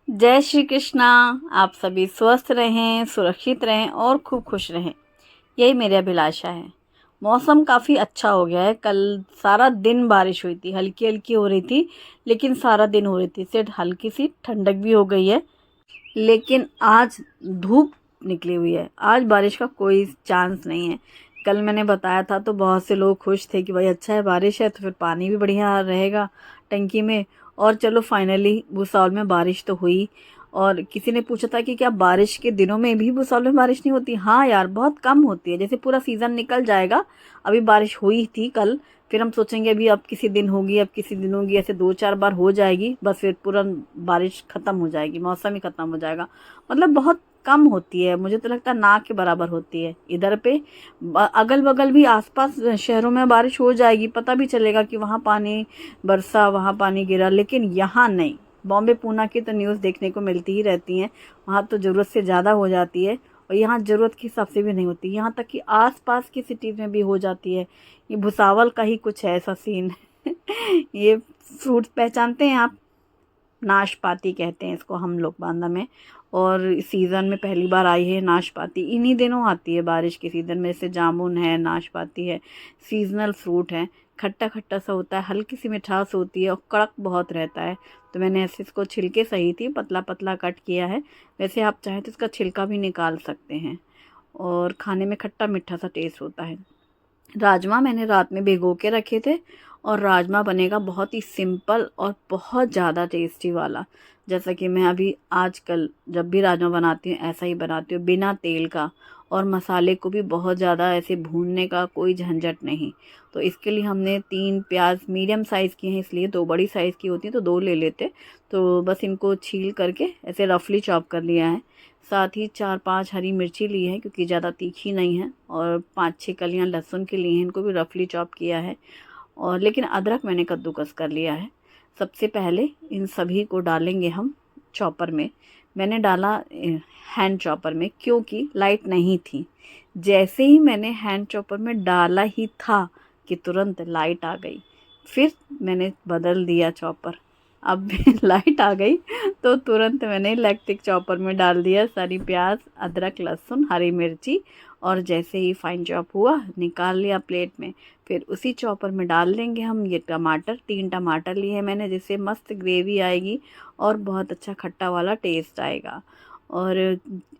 जय श्री कृष्णा। आप सभी स्वस्थ रहें, सुरक्षित रहें और खूब खुश रहें, यही मेरी अभिलाषा है। मौसम काफ़ी अच्छा हो गया है। कल सारा दिन बारिश हुई थी, हल्की हल्की हो रही थी, लेकिन सारा दिन हो रही थी। सिर्फ हल्की सी ठंडक भी हो गई है, लेकिन आज धूप निकली हुई है। आज बारिश का कोई चांस नहीं है। कल मैंने बताया था तो बहुत से लोग खुश थे कि भाई अच्छा है, बारिश है तो फिर पानी भी बढ़िया रहेगा टंकी में। और चलो फाइनली भुसावल में बारिश तो हुई। और किसी ने पूछा था कि क्या बारिश के दिनों में भी भुसावल में बारिश नहीं होती? हाँ यार, बहुत कम होती है। जैसे पूरा सीज़न निकल जाएगा। अभी बारिश हुई थी कल, फिर हम सोचेंगे अभी अब किसी दिन होगी, अब किसी दिन होगी, ऐसे 2-4 बार हो जाएगी, बस फिर पूरा बारिश ख़त्म हो जाएगी, मौसम ही ख़त्म हो जाएगा। मतलब बहुत कम होती है, मुझे तो लगता है ना के बराबर होती है। इधर पे अगल बगल भी आसपास शहरों में बारिश हो जाएगी, पता भी चलेगा कि वहाँ पानी बरसा, वहाँ पानी गिरा, लेकिन यहाँ नहीं। बॉम्बे पूना की तो न्यूज़ देखने को मिलती ही रहती हैं। वहाँ तो ज़रूरत से ज़्यादा हो जाती है, और यहाँ ज़रूरत के हिसाब से भी नहीं होती। यहाँ तक कि आसपास की सिटीज़ में भी हो जाती है। ये भुसावल का ही कुछ है ऐसा सीन। ये फ्रूट पहचानते हैं आप? नाशपाती कहते हैं इसको हम लोग बांदा में। और सीज़न में पहली बार आई है नाशपाती। इन्हीं दिनों आती है बारिश के सीज़न में। जैसे जामुन है, नाशपाती है, सीजनल फ्रूट है। खट्टा खट्टा सा होता है, हल्की सी मिठास होती है और कड़क बहुत रहता है। तो मैंने ऐसे इसको छिलके सही थी, पतला पतला कट किया है। वैसे आप चाहें तो इसका छिलका भी निकाल सकते हैं, और खाने में खट्टा मीठा सा टेस्ट होता है। राजमा मैंने रात में भिगो के रखे थे, और राजमा बनेगा बहुत ही सिंपल और बहुत ज़्यादा टेस्टी वाला। जैसा कि मैं अभी आजकल जब भी राजमा बनाती हूँ ऐसा ही बनाती हूँ, बिना तेल का। और मसाले को भी बहुत ज़्यादा ऐसे भूनने का कोई झंझट नहीं। तो इसके लिए हमने 3 प्याज मीडियम साइज़ की हैं, इसलिए 2 बड़ी साइज़ की होती है तो 2 ले लेते। तो बस इनको छील करके ऐसे रफली चॉप कर लिया है। साथ ही 4-5 हरी मिर्ची ली है, क्योंकि ज़्यादा तीखी नहीं है। और 5-6 कलियां लहसुन की ली हैं, इनको भी रफली चॉप किया है। और लेकिन अदरक मैंने कद्दूकस कर लिया है। सबसे पहले इन सभी को डालेंगे हम चॉपर में। मैंने डाला हैंड चॉपर में, क्योंकि लाइट नहीं थी। जैसे ही मैंने हैंड चॉपर में डाला ही था कि तुरंत लाइट आ गई। फिर मैंने बदल दिया चॉपर। अब लाइट आ गई तो तुरंत मैंने इलेक्ट्रिक चॉपर में डाल दिया सारी प्याज, अदरक, लहसुन, हरी मिर्ची। और जैसे ही फाइन चॉप हुआ निकाल लिया प्लेट में। फिर उसी चॉपर में डाल देंगे हम ये टमाटर। 3 टमाटर लिए हैं मैंने, जिससे मस्त ग्रेवी आएगी और बहुत अच्छा खट्टा वाला टेस्ट आएगा। और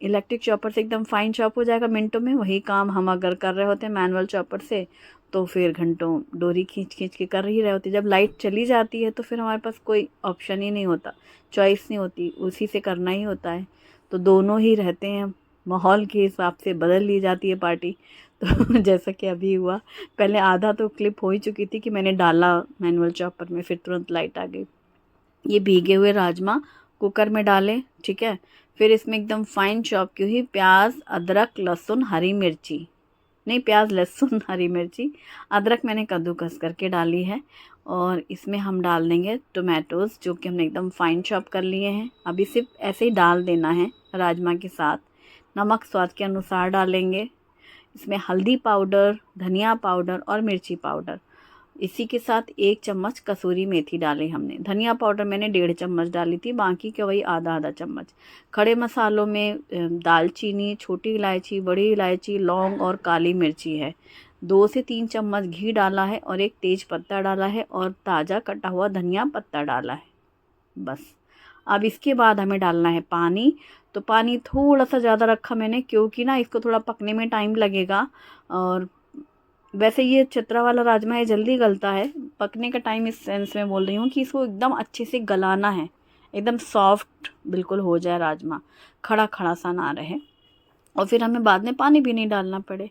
इलेक्ट्रिक चॉपर से एकदम फाइन चॉप हो जाएगा मिनटों में। वही काम हम अगर कर रहे होते हैं मैनुअल चॉपर से, तो फिर घंटों डोरी खींच खींच के कर ही रहे होते। जब लाइट चली जाती है तो फिर हमारे पास कोई ऑप्शन ही नहीं होता, चॉइस नहीं होती, उसी से करना ही होता है। तो दोनों ही रहते हैं, माहौल के हिसाब से बदल ली जाती है पार्टी। तो जैसा कि अभी हुआ, पहले आधा तो क्लिप हो ही चुकी थी कि मैंने डाला मैनुअल चॉपर में, फिर तुरंत लाइट आ गई। ये भीगे हुए राजमा कुकर में डालें, ठीक है। फिर इसमें एकदम फाइन चॉप की हुई प्याज, अदरक, लहसुन, हरी मिर्ची, नहीं प्याज लहसुन हरी मिर्ची, अदरक मैंने कद्दूकस करके डाली है। और इसमें हम डाल देंगे टोमेटोज़, जो कि हमने एकदम फाइन चॉप कर लिए हैं। अभी सिर्फ ऐसे ही डाल देना है राजमा के साथ। नमक स्वाद के अनुसार डालेंगे। इसमें हल्दी पाउडर, धनिया पाउडर और मिर्ची पाउडर। इसी के साथ 1 चम्मच कसूरी मेथी डाली हमने। धनिया पाउडर मैंने 1.5 चम्मच डाली थी, बाकी के वही आधा आधा चम्मच। खड़े मसालों में दालचीनी, छोटी इलायची, बड़ी इलायची, लौंग और काली मिर्ची है। 2 से 3 चम्मच घी डाला है, और 1 तेज पत्ता डाला है, और ताज़ा कटा हुआ धनिया पत्ता डाला है। बस। अब इसके बाद हमें डालना है पानी। तो पानी थोड़ा सा ज़्यादा रखा मैंने, क्योंकि ना इसको थोड़ा पकने में टाइम लगेगा। और वैसे ये चतरा वाला राजमा है, जल्दी गलता है। पकने का टाइम इस सेंस में बोल रही हूँ कि इसको एकदम अच्छे से गलाना है, एकदम सॉफ्ट बिल्कुल हो जाए राजमा, खड़ा खड़ा सा ना रहे, और फिर हमें बाद में पानी भी नहीं डालना पड़े।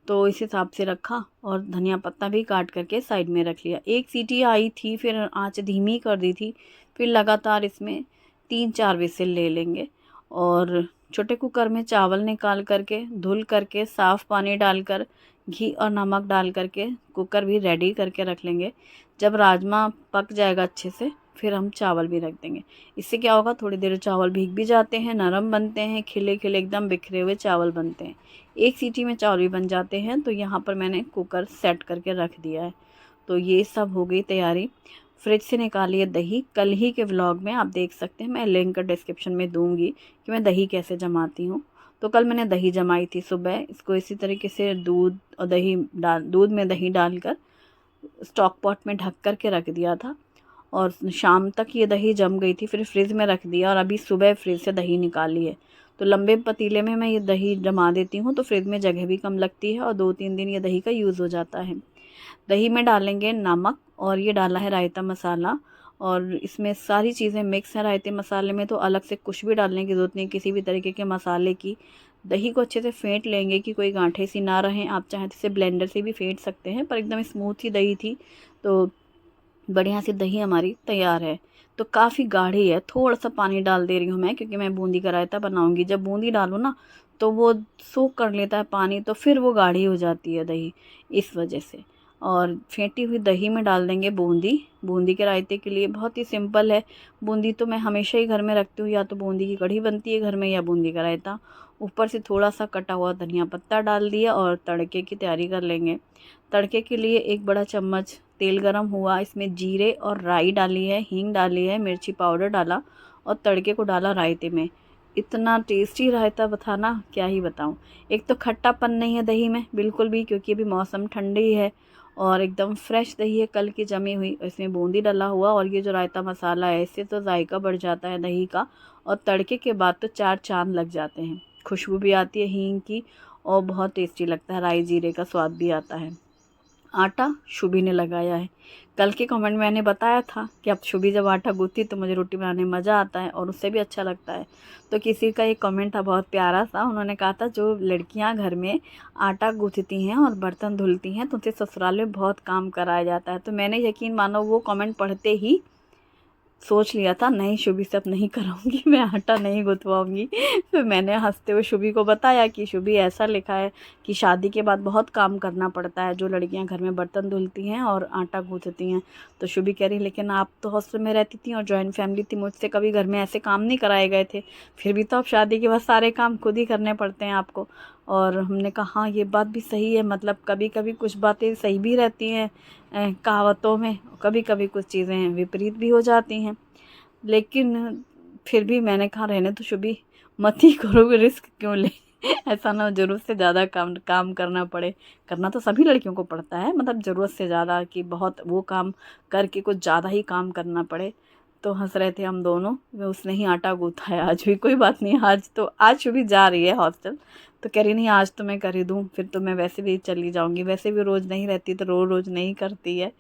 तो इस हिसाब से रखा, और धनिया पत्ता भी काट करके साइड में रख लिया। 1 सीटी आई थी, फिर आंच धीमी कर दी थी। फिर लगातार इसमें 3-4 विसिल ले लेंगे। और छोटे कुकर में चावल निकाल करके धुल करके साफ़ पानी डालकर घी और नमक डाल करके कुकर भी रेडी करके रख लेंगे। जब राजमा पक जाएगा अच्छे से, फिर हम चावल भी रख देंगे। इससे क्या होगा, थोड़ी देर चावल भीग भी जाते हैं, नरम बनते हैं, खिले खिले एकदम बिखरे हुए चावल बनते हैं। 1 सीटी में चावल भी बन जाते हैं। तो यहाँ पर मैंने कुकर सेट करके रख दिया है। तो ये सब हो गई तैयारी। फ्रिज से निकाली है दही। कल ही के व्लॉग में आप देख सकते हैं, मैं लिंक डिस्क्रिप्शन में दूंगी कि मैं दही कैसे जमाती हूँ। तो कल मैंने दही जमाई थी सुबह। इसको इसी तरीके से दूध में दही डालकर स्टॉक पॉट में ढक कर के रख दिया था और शाम तक ये दही जम गई थी। फिर फ्रिज में रख दिया और अभी सुबह फ्रिज से दही निकाली है। तो लंबे पतीले में मैं ये दही जमा देती हूँ तो फ्रिज में जगह भी कम लगती है और 2-3 दिन ये दही का यूज़ हो जाता है। दही में डालेंगे नमक और ये डाला है रायता मसाला और इसमें सारी चीज़ें मिक्स हैं। रायते मसाले में तो अलग से कुछ भी डालने की ज़रूरत नहीं, किसी भी तरीके के मसाले की। दही को अच्छे से फेंट लेंगे कि कोई गांठें सी ना रहें। आप चाहें तो इसे ब्लेंडर से भी फेंट सकते हैं, पर एकदम स्मूथ ही दही थी तो बढ़िया सी दही हमारी तैयार है। तो काफ़ी गाढ़ी है, थोड़ा सा पानी डाल दे रही हूँ मैं, क्योंकि मैं बूंदी का रायता बनाऊँगी। जब बूंदी डालूँ ना तो वो सोख कर लेता है पानी, तो फिर वो गाढ़ी हो जाती है दही, इस वजह से। और फेंटी हुई दही में डाल देंगे बूंदी। बूंदी के रायते के लिए बहुत ही सिंपल है। बूंदी तो मैं हमेशा ही घर में रखती हूँ, या तो बूंदी की कढ़ी बनती है घर में या बूंदी का रायता। ऊपर से थोड़ा सा कटा हुआ धनिया पत्ता डाल दिया और तड़के की तैयारी कर लेंगे। तड़के के लिए 1 बड़ा चम्मच तेल गरम हुआ, इसमें जीरे और राई डाली है, हींग डाली है, मिर्ची पाउडर डाला और तड़के को डाला रायते में। इतना टेस्टी रायता था ना, क्या ही बताऊं। एक तो खट्टापन नहीं है दही में बिल्कुल भी, क्योंकि अभी मौसम ठंडी है और एकदम फ्रेश दही है कल की जमी हुई। इसमें बूंदी डाला हुआ और ये जो रायता मसाला है, इससे तो जायका बढ़ जाता है दही का। और तड़के के बाद तो 4 चांद लग जाते हैं। खुशबू भी आती है हींग की और बहुत टेस्टी लगता है, राई जीरे का स्वाद भी आता है। आटा शुभी ने लगाया है। कल के कमेंट में मैंने बताया था कि अब शुभी जब आटा गूंथती तो मुझे रोटी बनाने में मज़ा आता है और उससे भी अच्छा लगता है। तो किसी का एक कमेंट था बहुत प्यारा सा, उन्होंने कहा था जो लड़कियां घर में आटा गूंथती हैं और बर्तन धुलती हैं तो उनसे ससुराल में बहुत काम कराया जाता है। तो मैंने यकीन मानो वो कमेंट पढ़ते ही सोच लिया था, नहीं शुभी से अब नहीं कराऊंगी, मैं आटा नहीं गुथवाऊंगी। फिर मैंने हंसते हुए शुभी को बताया कि शुभी ऐसा लिखा है कि शादी के बाद बहुत काम करना पड़ता है, जो लड़कियां घर में बर्तन धुलती हैं और आटा गूंथती हैं। तो शुभी कह रही लेकिन आप तो हॉस्टल में रहती थी और जॉइंट फैमिली थी, मुझसे कभी घर में ऐसे काम नहीं कराए गए थे, फिर भी तो अब शादी के बाद सारे काम खुद ही करने पड़ते हैं आपको। और हमने कहा हाँ ये बात भी सही है, मतलब कभी कभी कुछ बातें सही भी रहती हैं कहावतों में, कभी कभी कुछ चीज़ें विपरीत भी हो जाती हैं। लेकिन फिर भी मैंने कहा रहने तो शुभी, मत ही करो, रिस्क क्यों ले। ऐसा ना हो ज़रूरत से ज़्यादा काम करना पड़े। करना तो सभी लड़कियों को पड़ता है, मतलब ज़रूरत से ज़्यादा कि बहुत वो काम करके कुछ ज़्यादा ही काम करना पड़े। तो हंस रहे थे हम दोनों। उसने ही आटा गूँथा है आज भी, कोई बात नहीं। आज शुभी जा रही है हॉस्टल तो कह रही नहीं आज तो मैं कर ही दूँ, फिर तो मैं वैसे भी चली जाऊँगी, वैसे भी रोज़ नहीं रहती तो रोज़ रोज़ नहीं करती है।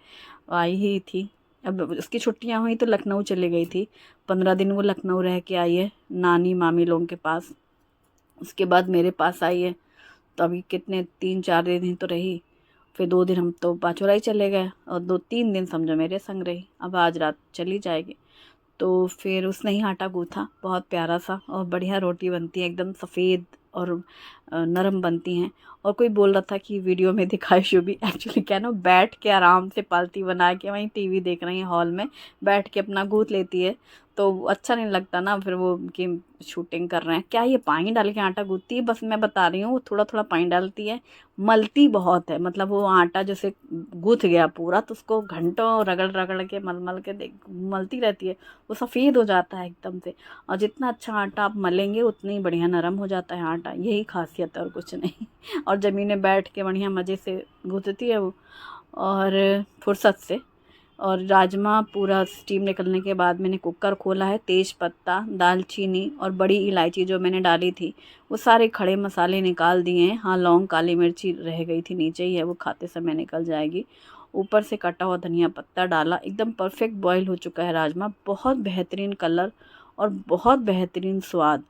आई ही थी, अब उसकी छुट्टियां हुई तो लखनऊ चली गई थी। 15 दिन वो लखनऊ रह के आई है नानी मामी लोगों के पास। उसके बाद मेरे पास आई है, तो अभी कितने 3-4 दिन ही तो रही। फिर 2 दिन हम तो पाचोराई चले गए और 2-3 दिन समझो मेरे संग रही। अब आज रात चली जाएगी। तो फिर उसने ही आटा गूँथा, बहुत प्यारा सा और बढ़िया रोटी बनती है, एकदम सफ़ेद और नरम बनती हैं। और कोई बोल रहा था कि वीडियो में दिखाए शुभी, एक्चुअली क्या ना बैठ के आराम से पालती बना के वहीं टीवी देख रही है हॉल में, बैठ के अपना गूँथ लेती है। तो अच्छा नहीं लगता ना फिर वो कि शूटिंग कर रहे हैं। क्या ये पानी डाल के आटा गूँथती है, बस मैं बता रही हूँ, वो थोड़ा थोड़ा पानी डालती है। मलती बहुत है, मतलब वो आटा जैसे गूँथ गया पूरा तो उसको घंटों रगड़ रगड़ के मल के मलती रहती है। वो सफ़ेद हो जाता है एकदम से। और जितना अच्छा आटा आप मलेंगे उतना ही बढ़िया नरम हो जाता है आटा, यही खासियत है और कुछ नहीं। और ज़मीन में बैठ के बढ़िया मज़े से गूँथती है वो, और फुर्सत से। और राजमा पूरा स्टीम निकलने के बाद मैंने कुकर खोला है, तेज पत्ता, दालचीनी और बड़ी इलायची जो मैंने डाली थी वो सारे खड़े मसाले निकाल दिए हैं। हाँ लौंग काली मिर्ची रह गई थी नीचे ही है, वो खाते समय निकल जाएगी। ऊपर से कटा हुआ धनिया पत्ता डाला। एकदम परफेक्ट बॉईल हो चुका है राजमा, बहुत बेहतरीन कलर और बहुत बेहतरीन स्वाद।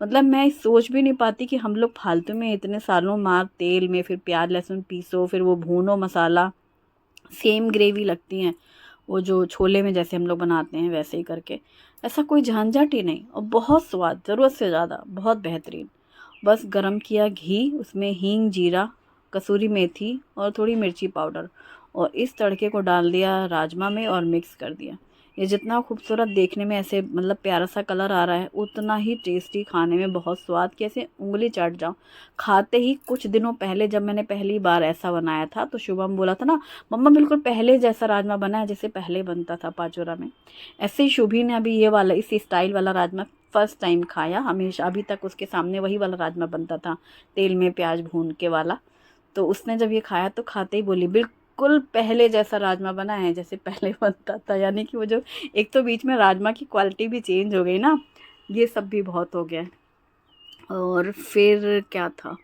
मतलब मैं सोच भी नहीं पाती कि हम लोग फालतू में इतने सालों मार तेल में फिर प्याज लहसुन पीसो, फिर वो भूनो मसाला, सेम ग्रेवी लगती हैं वो जो छोले में जैसे हम लोग बनाते हैं वैसे ही करके। ऐसा कोई झंझट ही नहीं और बहुत स्वाद, ज़रूरत से ज़्यादा, बहुत बेहतरीन। बस गरम किया घी, उसमें हींग, जीरा, कसूरी मेथी और थोड़ी मिर्ची पाउडर और इस तड़के को डाल दिया राजमा में और मिक्स कर दिया। ये जितना खूबसूरत देखने में ऐसे मतलब प्यारा सा कलर आ रहा है, उतना ही टेस्टी, खाने में बहुत स्वाद कि ऐसे उंगली चाट जाओ। खाते ही कुछ दिनों पहले जब मैंने पहली बार ऐसा बनाया था तो शुभम बोला था ना, मम्मा बिल्कुल पहले जैसा राजमा बना है जैसे पहले बनता था पाचोरा में। ऐसे ही शुभी ने अभी ये वाला इस स्टाइल वाला राजमा फर्स्ट टाइम खाया। हमेशा अभी तक उसके सामने वही वाला राजमा बनता था, तेल में प्याज भून के वाला। तो उसने जब ये खाया तो खाते ही बोली बिल्कुल पहले जैसा राजमा बना है जैसे पहले बनता था। यानी कि वो जो एक तो बीच में राजमा की क्वालिटी भी चेंज हो गई ना, ये सब भी बहुत हो गया। और फिर क्या था,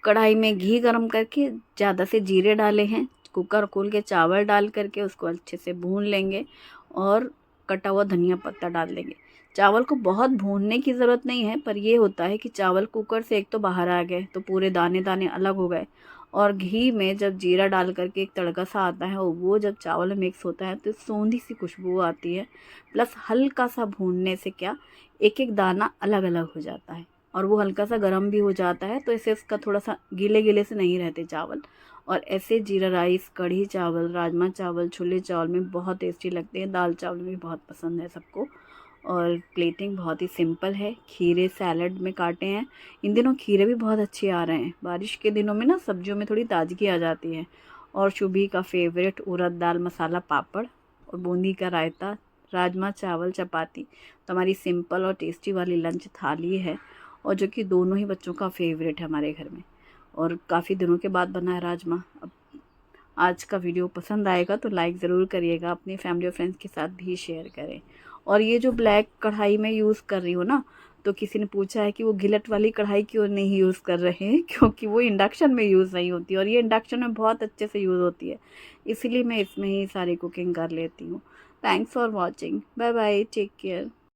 कढ़ाई में घी गरम करके ज़्यादा से जीरे डाले हैं, कुकर खोल के चावल डाल करके उसको अच्छे से भून लेंगे और कटा हुआ धनिया पत्ता डाल देंगे। चावल को बहुत भूनने की ज़रूरत नहीं है, पर ये होता है कि चावल कुकर से एक तो बाहर आ गए तो पूरे दाने दाने अलग हो गए, और घी में जब जीरा डाल करके एक तड़का सा आता है और वो जब चावल में मिक्स होता है तो सौंधी सी खुशबू आती है। प्लस हल्का सा भूनने से क्या, एक एक दाना अलग अलग हो जाता है और वो हल्का सा गर्म भी हो जाता है, तो ऐसे उसका थोड़ा सा गीले गीले से नहीं रहते चावल। और ऐसे जीरा राइस, कढ़ी चावल, राजमा चावल, छोले चावल में बहुत टेस्टी लगते हैं। दाल चावल भी बहुत पसंद है सबको। और प्लेटिंग बहुत ही सिंपल है, खीरे सैलड में काटे हैं। इन दिनों खीरे भी बहुत अच्छे आ रहे हैं, बारिश के दिनों में ना सब्जियों में थोड़ी ताजगी आ जाती है। और शुभी का फेवरेट उड़द दाल मसाला पापड़ और बूंदी का रायता, राजमा चावल चपाती। तो हमारी सिंपल और टेस्टी वाली लंच थाली है, और जो कि दोनों ही बच्चों का फेवरेट है हमारे घर में। और काफ़ी दिनों के बाद बना है राजमा। अब आज का वीडियो पसंद आएगा तो लाइक ज़रूर करिएगा, अपनी फैमिली और फ्रेंड्स के साथ भी शेयर करें। और ये जो ब्लैक कढ़ाई मैं यूज़ कर रही हूँ ना, तो किसी ने पूछा है कि वो गिलट वाली कढ़ाई क्यों नहीं यूज़ कर रहे हैं, क्योंकि वो इंडक्शन में यूज़ नहीं होती और ये इंडक्शन में बहुत अच्छे से यूज़ होती है, इसीलिए मैं इसमें ही सारी कुकिंग कर लेती हूँ। Thanks for watching, bye bye, take care.